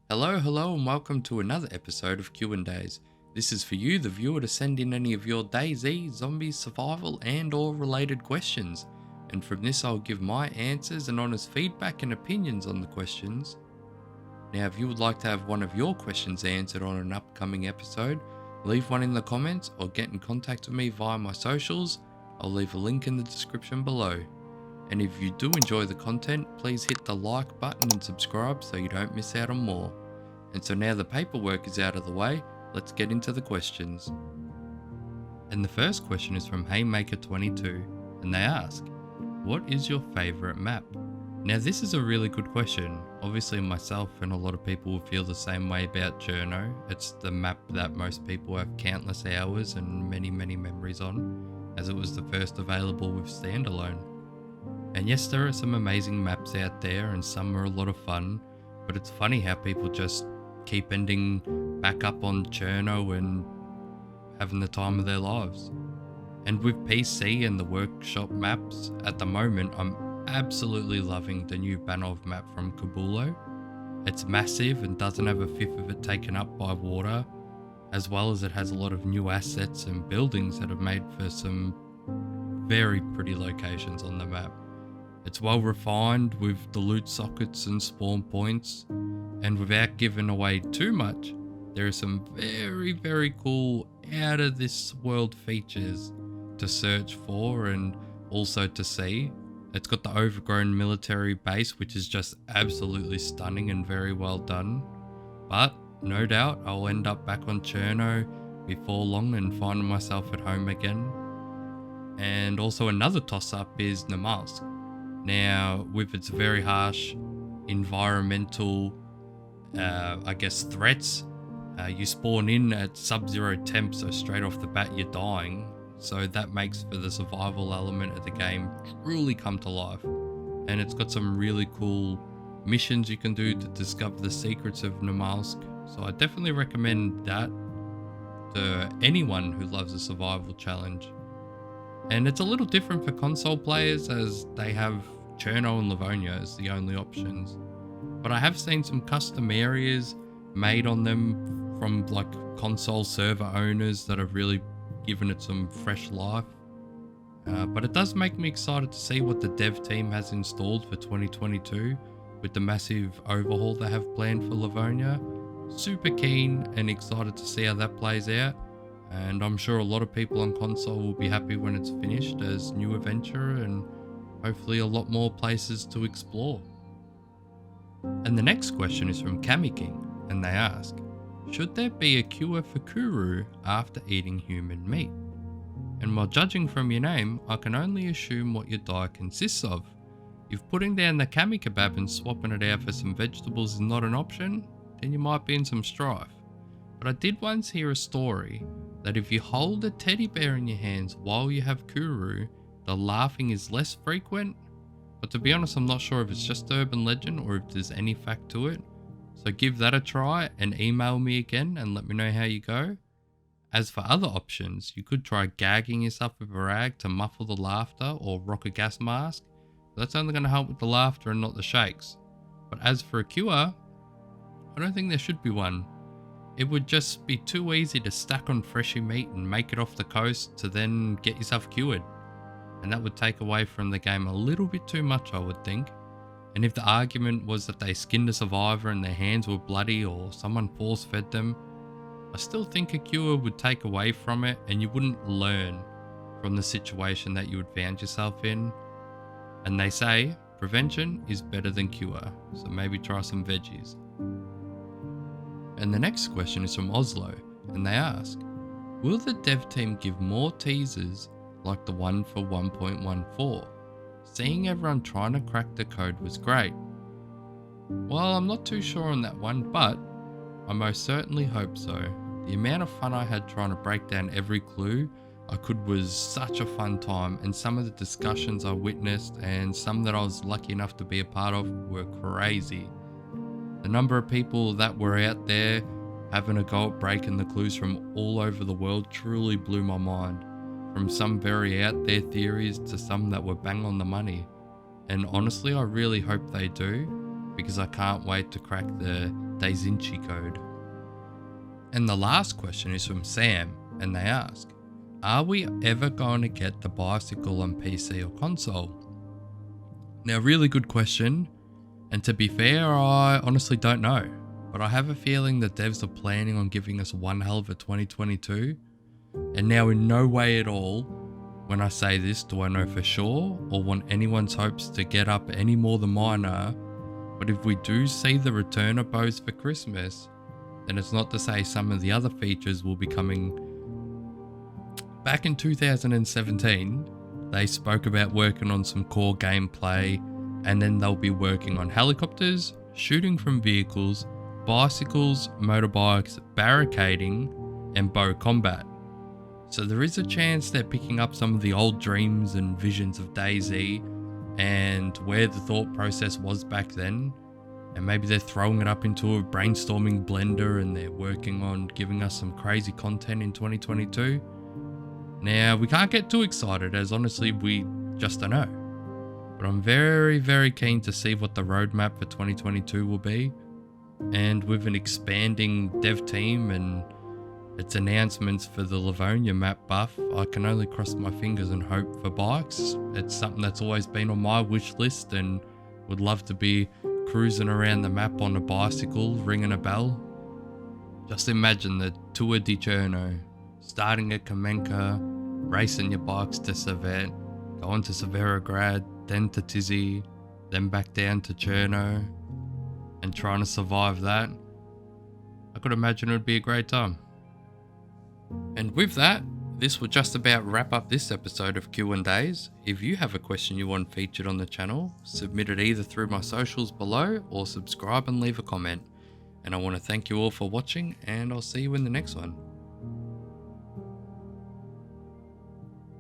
Hello, and welcome to another episode of Q&A's. This is for you, the viewer, to send in any of your Dayz, zombie survival and or related questions. And from this I'll give my answers and honest feedback and opinions on the questions. Now if you would like to have one of your questions answered on an upcoming episode, leave one in the comments or get in contact with me via my socials. I'll leave a link in the description below. And if you do enjoy the content, please hit the like button and subscribe so you don't miss out on more. And so now the paperwork is out of the way, let's get into the questions. And the first question is from Haymaker22, and they ask, what is your favourite map? Now this is a really good question. Obviously myself and a lot of people will feel the same way about Cherno. It's the map that most people have countless hours and many memories on, as it was the first available with standalone. And yes, there are some amazing maps out there and some are a lot of fun, but it's funny how people just keep ending back up on Cherno and having the time of their lives. And with PC and the workshop maps, at the moment I'm absolutely loving the new Banov map from Kabulo. It's massive and doesn't have a fifth of it taken up by water, as well as it has a lot of new assets and buildings that have made for some very pretty locations on the map. It's well refined with the loot sockets and spawn points, and without giving away too much, there are some very cool out of this world features to search for and also to see. It's got the overgrown military base, which is just absolutely stunning and very well done. But no doubt I'll end up back on Cherno before long and finding myself at home again. And also another toss up is Namalsk. Now, with its very harsh environmental, threats, you spawn in at sub-zero temps, so straight off the bat you're dying. So that makes for the survival element of the game truly come to life. And it's got some really cool missions you can do to discover the secrets of Namalsk. So I definitely recommend that to anyone who loves a survival challenge. And it's a little different for console players, as they have Cherno and Livonia as the only options. But I have seen some custom areas made on them from like console server owners that have really given it some fresh life. But it does make me excited to see what the dev team has installed for 2022 with the massive overhaul they have planned for Livonia. Super keen and excited to see how that plays out. And I'm sure a lot of people on console will be happy when it's finished as new adventure and hopefully a lot more places to explore. And the next question is from Kami King, and they ask, should there be a cure for Kuru after eating human meat? And while judging from your name, I can only assume what your diet consists of. If putting down the kami kebab and swapping it out for some vegetables is not an option, then you might be in some strife. But I did once hear a story that if you hold a teddy bear in your hands while you have Kuru, the laughing is less frequent. But to be honest, I'm not sure if it's just urban legend or if there's any fact to it. So give that a try and email me again and let me know how you go. As for other options, you could try gagging yourself with a rag to muffle the laughter or rock a gas mask. That's only going to help with the laughter and not the shakes. But as for a cure, I don't think there should be one. It would just be too easy to stack on freshy meat and make it off the coast to then get yourself cured. And that would take away from the game a little bit too much, I would think. And if the argument was that they skinned a survivor and their hands were bloody or someone force fed them, I still think a cure would take away from it and you wouldn't learn from the situation that you had found yourself in. And they say prevention is better than cure, so maybe try some veggies. And the next question is from Oslo, and they ask, will the dev team give more teasers like the one for 1.14? Seeing everyone trying to crack the code was great. Well, I'm not too sure on that one, but I most certainly hope so. The amount of fun I had trying to break down every clue I could was such a fun time, and some of the discussions I witnessed and some that I was lucky enough to be a part of were crazy. The number of people that were out there having a go at breaking the clues from all over the world truly blew my mind. From some very out there theories to some that were bang on the money. And honestly, I really hope they do, because I can't wait to crack the Dayzinci Code. And the last question is from Sam, and they ask, are we ever going to get the bicycle on PC or console? Now, really good question, and to be fair, I honestly don't know, but I have a feeling that devs are planning on giving us one hell of a 2022, and now in no way at all, when I say this, do I know for sure or want anyone's hopes to get up any more than mine are, but if we do see the return of bows for Christmas, then it's not to say some of the other features will be coming. Back in 2017, they spoke about working on some core gameplay, and then they'll be working on helicopters, shooting from vehicles, bicycles, motorbikes, barricading, and bow combat. So there is a chance they're picking up some of the old dreams and visions of DayZ and where the thought process was back then, and maybe they're throwing it up into a brainstorming blender and they're working on giving us some crazy content in 2022. Now, we can't get too excited, as honestly we just don't know, but I'm very, very keen to see what the roadmap for 2022 will be, and with an expanding dev team and its announcements for the Livonia map buff, I can only cross my fingers and hope for bikes. It's something that's always been on my wish list and would love to be cruising around the map on a bicycle, ringing a bell. Just imagine the Tour di Cherno, starting at Kamenka, racing your bikes to Servet, going to Severograd, then to Tizzy, then back down to Cherno, and trying to survive that. I could imagine it would be a great time. And with that, this will just about wrap up this episode of Q&As. If you have a question you want featured on the channel, submit it either through my socials below or subscribe and leave a comment. And I want to thank you all for watching, and I'll see you in the next one.